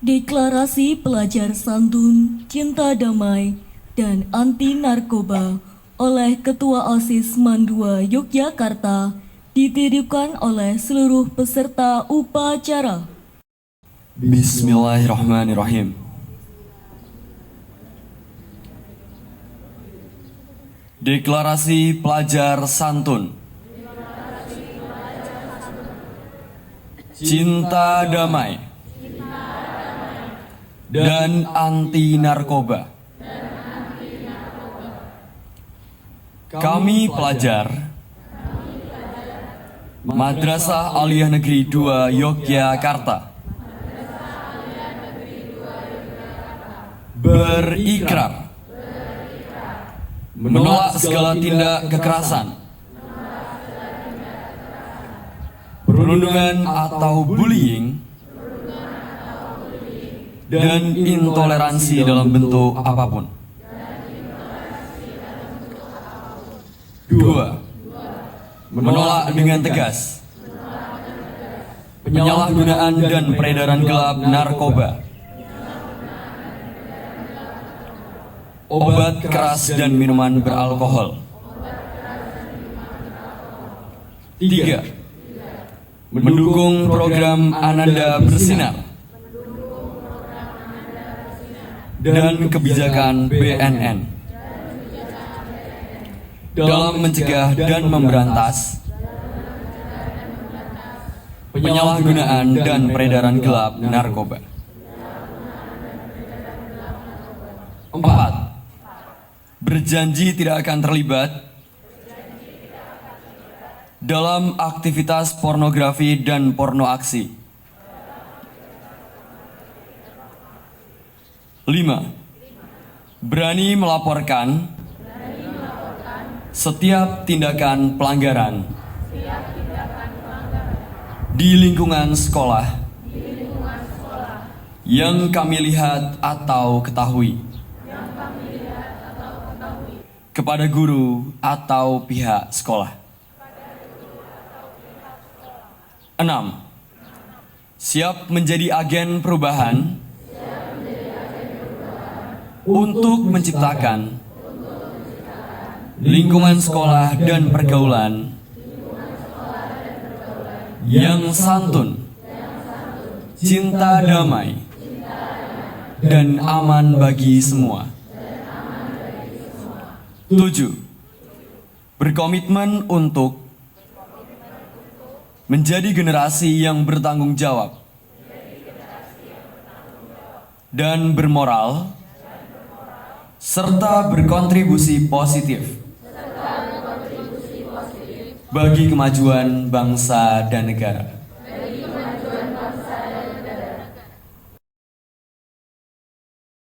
Deklarasi Pelajar Santun, Cinta Damai, dan Anti Narkoba oleh Ketua OSIS MAN 2 Yogyakarta dititipkan oleh seluruh peserta upacara. Bismillahirrahmanirrahim. Deklarasi Pelajar Santun, Cinta Damai, dan Anti Narkoba. Kami pelajar Madrasah Aliyah Negeri 2 Yogyakarta berikrar menolak segala tindak kekerasan, perundungan atau bullying, dan intoleransi dalam bentuk apapun. 2. Menolak dengan tegas penyalahgunaan dan peredaran gelap narkoba, obat keras dan minuman beralkohol. 3. Mendukung program Ananda Bersinar dan kebijakan BNN dalam mencegah dan memberantas penyalahgunaan dan peredaran gelap narkoba. 4. Berjanji tidak akan terlibat dalam aktivitas pornografi dan porno aksi. 5. Berani melaporkan setiap tindakan pelanggaran di lingkungan sekolah yang kami lihat atau ketahui kepada guru atau pihak sekolah. 6. Siap menjadi agen perubahan untuk menciptakan lingkungan sekolah dan pergaulan yang santun, cinta damai, dan aman bagi semua. 7. Berkomitmen untuk menjadi generasi yang bertanggung jawab dan bermoral serta berkontribusi positif bagi kemajuan bangsa dan negara.